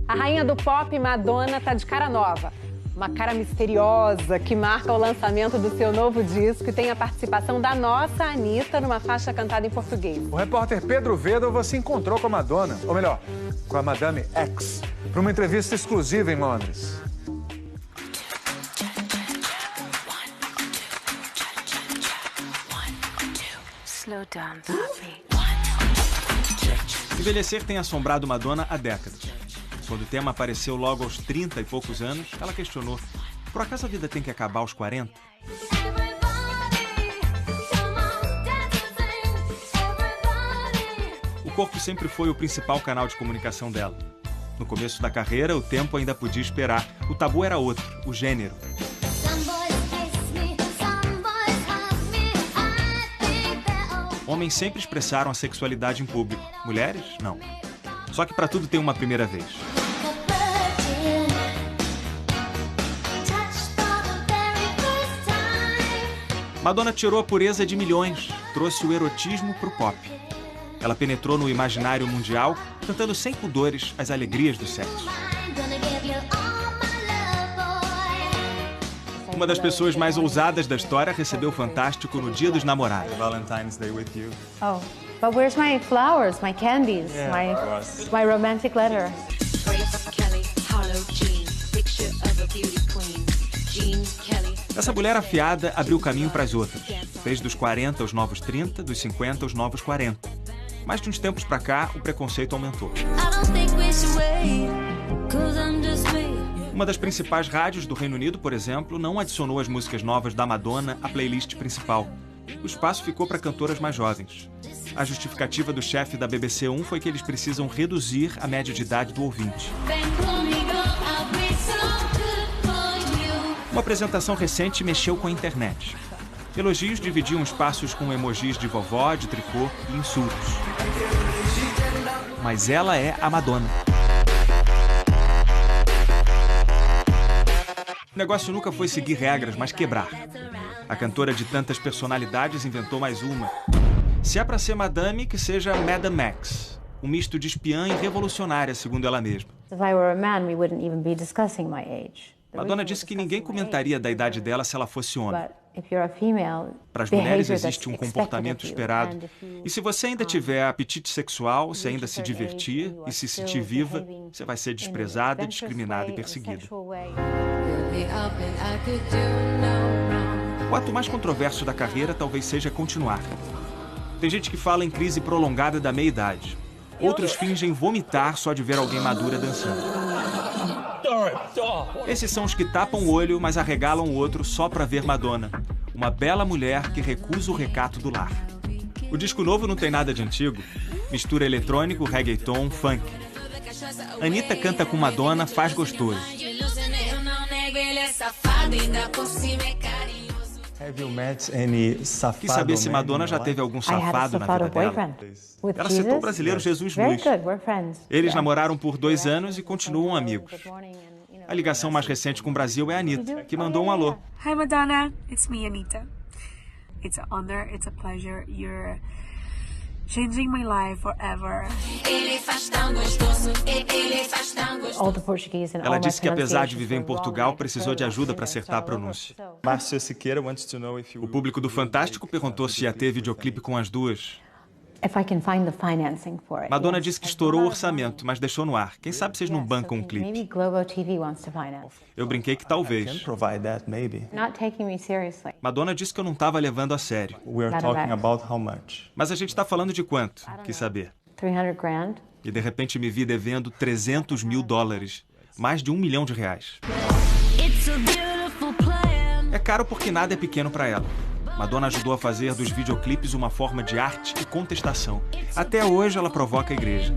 A rainha do pop, Madonna, tá de cara nova. Uma cara misteriosa que marca o lançamento do seu novo disco e tem a participação da nossa Anitta numa faixa cantada em português. O repórter Pedro Vedova se encontrou com a Madonna, ou melhor, com a Madame X, para uma entrevista exclusiva em Londres. Envelhecer tem assombrado Madonna há décadas. Quando o tema apareceu logo aos 30 e poucos anos, ela questionou: por acaso a vida tem que acabar aos 40? O corpo sempre foi o principal canal de comunicação dela. No começo da carreira, o tempo ainda podia esperar. O tabu era outro, o gênero. Homens sempre expressaram a sexualidade em público. Mulheres, não. Só que para tudo tem uma primeira vez. Madonna tirou a pureza de milhões, trouxe o erotismo pro pop. Ela penetrou no imaginário mundial, cantando sem pudores as alegrias do sexo. Uma das pessoas mais ousadas da história recebeu o Fantástico no Dia dos Namorados. Valentine's Day with you. Oh, but where's my flowers, my candies, my romantic letter? Essa mulher afiada abriu caminho para as outras. Fez dos 40 os novos 30, dos 50 os novos 40. Mas de uns tempos para cá, o preconceito aumentou. Uma das principais rádios do Reino Unido, por exemplo, não adicionou as músicas novas da Madonna à playlist principal. O espaço ficou para cantoras mais jovens. A justificativa do chefe da BBC 1 foi que eles precisam reduzir a média de idade do ouvinte. Uma apresentação recente mexeu com a internet. Elogios dividiam espaços com emojis de vovó, de tricô e insultos. Mas ela é a Madonna. O negócio nunca foi seguir regras, mas quebrar. A cantora de tantas personalidades inventou mais uma. Se é pra ser Madame, que seja Madame X. Um misto de espiã e revolucionária, segundo ela mesma. Madonna disse que ninguém comentaria da idade dela se ela fosse homem. Para as mulheres existe um comportamento esperado. E se você ainda tiver apetite sexual, se ainda se divertir e se sentir viva, você vai ser desprezada, discriminada e perseguida. O ato mais controverso da carreira talvez seja continuar. Tem gente que fala em crise prolongada da meia-idade. Outros fingem vomitar só de ver alguém madura dançando. Esses são os que tapam o olho, mas arregalam o outro só pra ver Madonna. Uma bela mulher que recusa o recato do lar. O disco novo não tem nada de antigo. Mistura eletrônico, reggaeton, funk. Anitta canta com Madonna, faz gostoso. Quis saber se Madonna já teve algum safado na vida dela. Ela citou o brasileiro Jesus Luiz. Eles namoraram por 2 anos e continuam amigos. A ligação mais recente com o Brasil é a Anitta, que mandou um alô. Hi Madonna, it's me Anitta. It's an honor, it's a pleasure. You're changing my life forever. Ela disse que apesar de viver em Portugal, precisou de ajuda para acertar a pronúncia. O público do Fantástico perguntou se ia ter videoclipe com as duas. Madonna disse que estourou o orçamento, mas deixou no ar. Quem sabe vocês não bancam um clipe? Eu brinquei que talvez. Madonna disse que eu não estava levando a sério. Mas a gente está falando de quanto? Quis saber. E de repente me vi devendo $300 mil. Mais de R$1 milhão. É caro porque nada é pequeno para ela. Madonna ajudou a fazer dos videoclipes uma forma de arte e contestação. Até hoje ela provoca a igreja.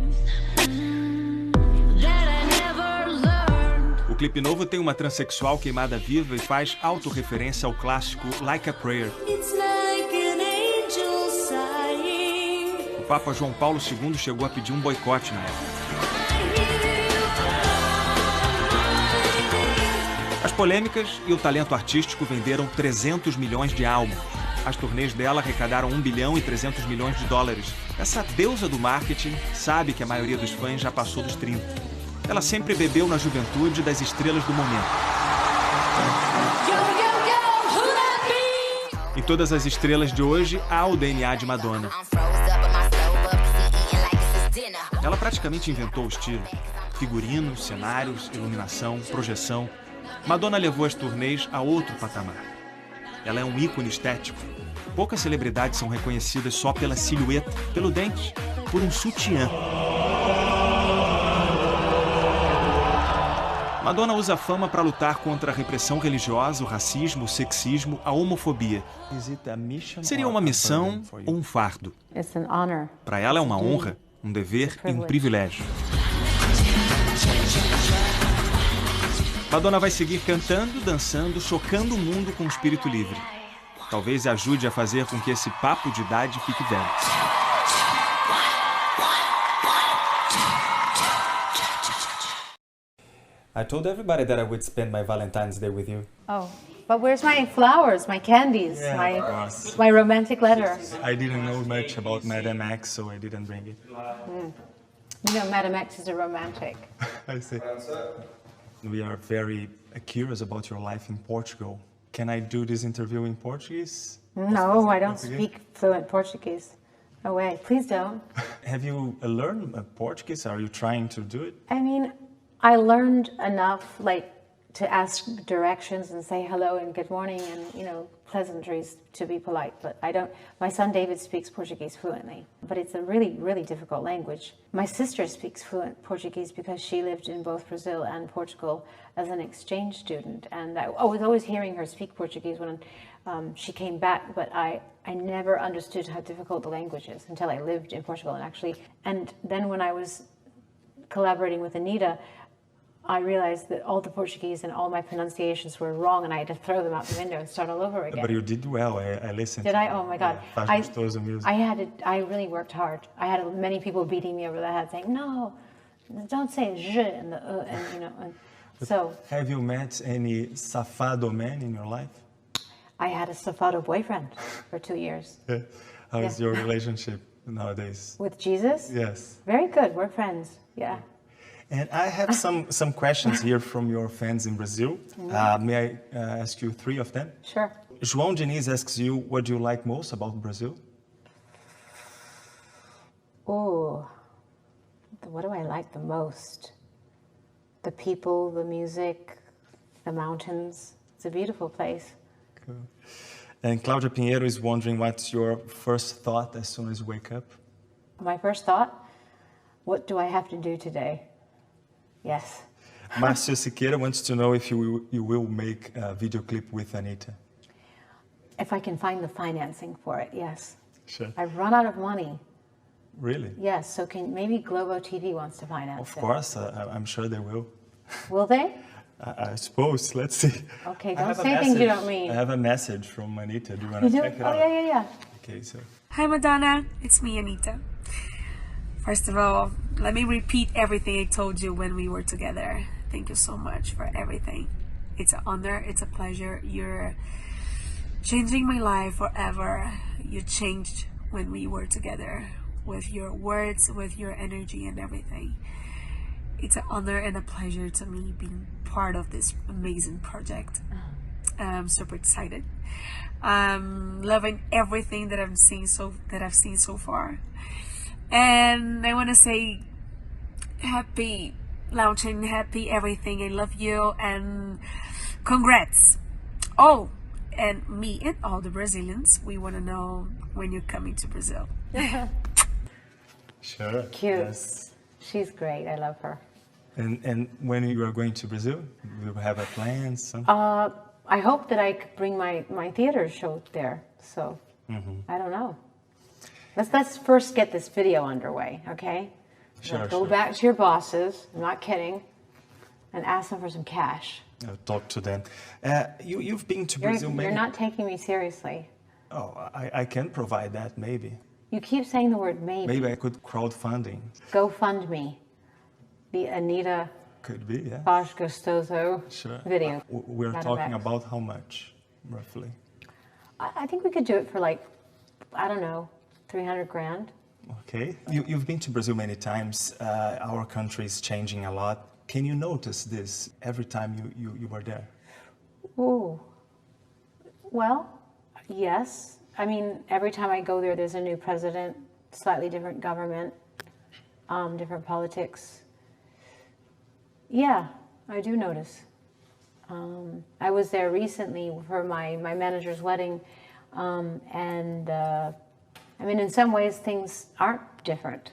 O clipe novo tem uma transexual queimada viva e faz autorreferência ao clássico Like a Prayer. O Papa João Paulo II chegou a pedir um boicote na época. As polêmicas e o talento artístico venderam 300 milhões de álbuns. As turnês dela arrecadaram $1 bilhão e 300 milhões. Essa deusa do marketing sabe que a maioria dos fãs já passou dos 30. Ela sempre bebeu na juventude das estrelas do momento. Em todas as estrelas de hoje, há o DNA de Madonna. Ela praticamente inventou o estilo. Figurinos, cenários, iluminação, projeção. Madonna levou as turnês a outro patamar. Ela é um ícone estético. Poucas celebridades são reconhecidas só pela silhueta, pelo dente, por um sutiã. Madonna usa a fama para lutar contra a repressão religiosa, o racismo, o sexismo, a homofobia. Seria uma missão ou um fardo? Para ela é uma honra, um dever e um privilégio. Madonna vai seguir cantando, dançando, chocando o mundo com o espírito livre. Talvez ajude a fazer com que esse papo de idade fique velho. I told everybody that I would spend my Valentine's Day with you. Oh, but where's my flowers, my candies, my romantic letter? I didn't know much about Madame X, so I didn't bring it. You know, Madame X is a romantic. I see. We are very curious about your life in Portugal. Can I do this interview in Portuguese? No, I don't speak fluent Portuguese. No way, please don't. Have you learned Portuguese? Are you trying to do it? I mean, I learned enough, like, to ask directions and say hello and good morning and, you know, pleasantries to be polite, but I don't. My son David speaks Portuguese fluently, but it's a really, really difficult language. My sister speaks fluent Portuguese because she lived in both Brazil and Portugal as an exchange student, and I was always hearing her speak Portuguese when she came back, but I never understood how difficult the language is until I lived in Portugal, and then when I was collaborating with Anita, I realized that all the Portuguese and all my pronunciations were wrong, and I had to throw them out the window and start all over again. But you did well. I listened. Did I? Oh my God! Yeah, I really worked hard. I had many people beating me over the head, saying, "No, don't say je and the and you know." And so. Have you met any safado men in your life? I had a safado boyfriend for 2 years. Yeah. How is your relationship nowadays? With Jesus? Yes. Very good. We're friends. Yeah. And I have some questions here from your fans in Brazil. May I ask you 3 of them? Sure. João Diniz asks you, what do you like most about Brazil? Oh, what do I like the most? The people, the music, the mountains. It's a beautiful place. Cool. And Claudia Pinheiro is wondering what's your first thought as soon as you wake up? My first thought? What do I have to do today? Yes. Márcio Siqueira wants to know if you will make a video clip with Anita. If I can find the financing for it, yes. Sure. I've run out of money. Really? Yes, so maybe Globo TV wants to finance it. Of course, I'm sure they will. Will they? I suppose. Let's see. Okay, don't say things you don't mean. I have a message from Anita. Do you want to check it out? Oh, yeah. Okay, so. Hi Madonna, it's me Anita. First of all, let me repeat everything I told you when we were together. Thank you so much for everything. It's an honor, it's a pleasure. You're changing my life forever. You changed when we were together with your words, with your energy and everything. It's an honor and a pleasure to me being part of this amazing project. I'm super excited. Loving everything that I've seen so far. And I want to say happy launching, happy everything. I love you and congrats. Oh, and me and all the Brazilians, we want to know when you're coming to Brazil. Sure. Cute. Yes. She's great. I love her. And when you are going to Brazil, you have a plan? I hope that I could bring my theater show there. So I don't know. Let's first get this video underway, okay? Sure. Go back to your bosses. I'm not kidding, and ask them for some cash. I'll talk to them. You've been to Brazil many... You're not taking me seriously. Oh, I can provide that, maybe. You keep saying the word maybe. Maybe I could crowdfunding. GoFundMe. The Anita Could be, yeah. Bosch Gustoso video. We're talking about how much, roughly? I think we could do it for like, I don't know, 300 grand. Okay. You've been to Brazil many times. Our country is changing a lot. Can you notice this every time you were there? Ooh. Well, yes. I mean, every time I go there, there's a new president, slightly different government, different politics. Yeah, I do notice. I was there recently for my manager's wedding, and I mean, in some ways, things aren't different.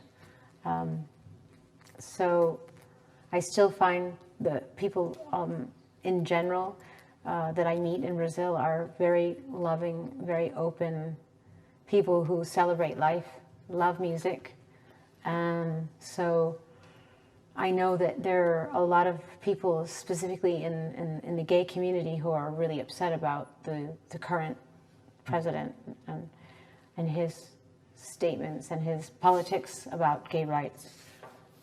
So I still find the people in general that I meet in Brazil are very loving, very open people who celebrate life, love music. So I know that there are a lot of people, specifically in the gay community, who are really upset about the current president and his statements and his politics about gay rights.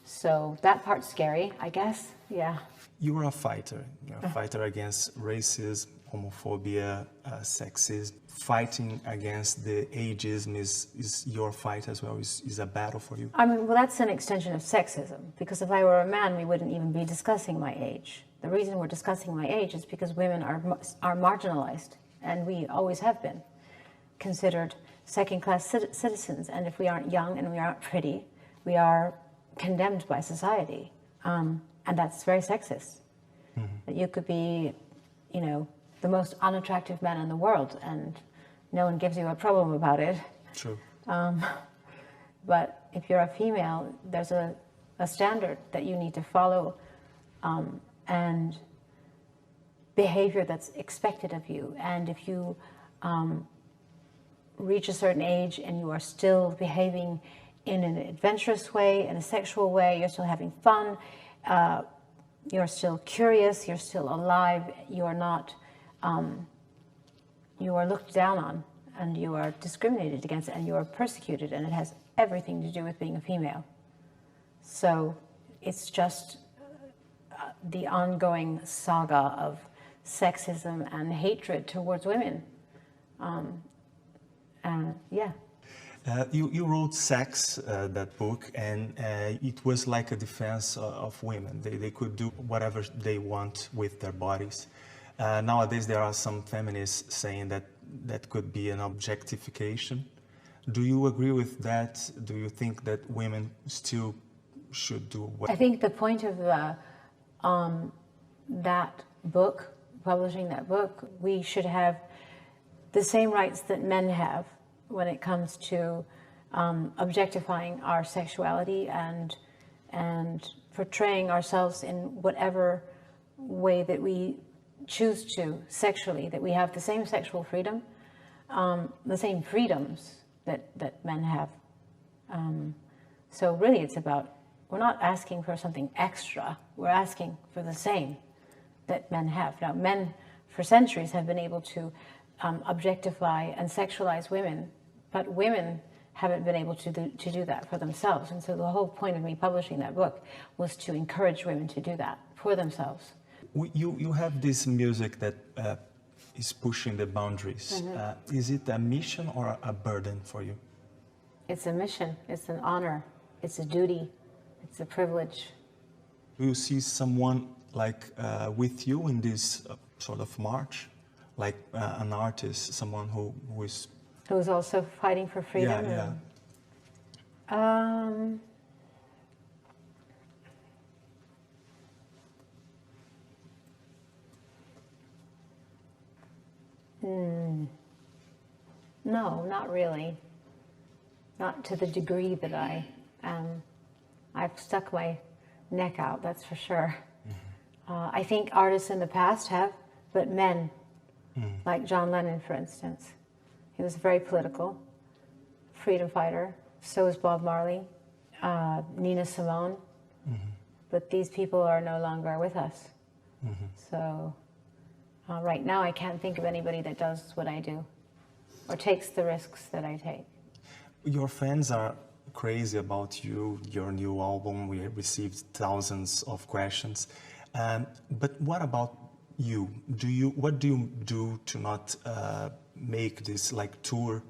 So that part's scary, I guess. Yeah. You are a fighter. You're a fighter against racism, homophobia, sexism. Fighting against the ageism is your fight as well, is a battle for you? I mean, well, that's an extension of sexism, because if I were a man, we wouldn't even be discussing my age. The reason we're discussing my age is because women are marginalized, and we always have been considered second-class citizens. And if we aren't young and we aren't pretty, we are condemned by society. And that's very sexist. Mm-hmm. That you could be, you know, the most unattractive man in the world, and no one gives you a problem about it. True. But if you're a female, there's a standard that you need to follow, and behavior that's expected of you. And if you reach a certain age and you are still behaving in an adventurous way, in a sexual way, you're still having fun, you're still curious, you're still alive, you are not, you are looked down on, and you are discriminated against, and you are persecuted, and it has everything to do with being a female. So it's just the ongoing saga of sexism and hatred towards women. Yeah. You wrote Sex, that book, and it was like a defense of women. They could do whatever they want with their bodies. Nowadays, there are some feminists saying that that could be an objectification. Do you agree with that? Do you think that women still should do what? I think the point of that book, publishing that book, we should have the same rights that men have when it comes to objectifying our sexuality and portraying ourselves in whatever way that we choose to sexually, that we have the same sexual freedom, the same freedoms that men have. So really it's about, we're not asking for something extra, we're asking for the same that men have. Now, men for centuries have been able to objectify and sexualize women, but women haven't been able to do that for themselves. And so the whole point of me publishing that book was to encourage women to do that for themselves. You have this music that is pushing the boundaries. Mm-hmm. Is it a mission or a burden for you? It's a mission, it's an honor, it's a duty, it's a privilege. Do you see someone like with you in this sort of march? Like an artist, someone who is... Who's also fighting for freedom? Yeah, yeah. No, not really. Not to the degree that I've stuck my neck out, that's for sure. Mm-hmm. I think artists in the past have, but men, like John Lennon, for instance. He was very political, freedom fighter. So is Bob Marley, Nina Simone. Mm-hmm. But these people are no longer with us. Mm-hmm. So right now I can't think of anybody that does what I do or takes the risks that I take. Your fans are crazy about you, your new album. We received thousands of questions. But what about you? What do you do to not make this like tour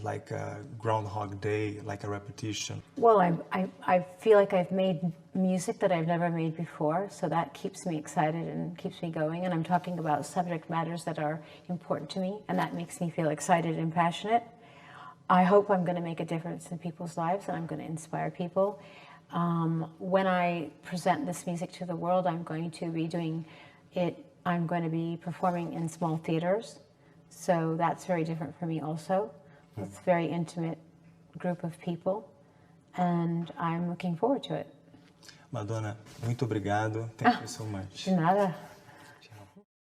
like a Groundhog Day, like a repetition? Well, I feel like I've made music that I've never made before, so that keeps me excited and keeps me going. And I'm talking about subject matters that are important to me, and that makes me feel excited and passionate. I hope I'm going to make a difference in people's lives, and I'm going to inspire people. When I present this music to the world, I'm going to be doing it. I'm going to be performing in small theaters, so that's very different for me also. It's a very intimate group of people, and I'm looking forward to it. Madonna, muito obrigado. Thank you so much. De nada.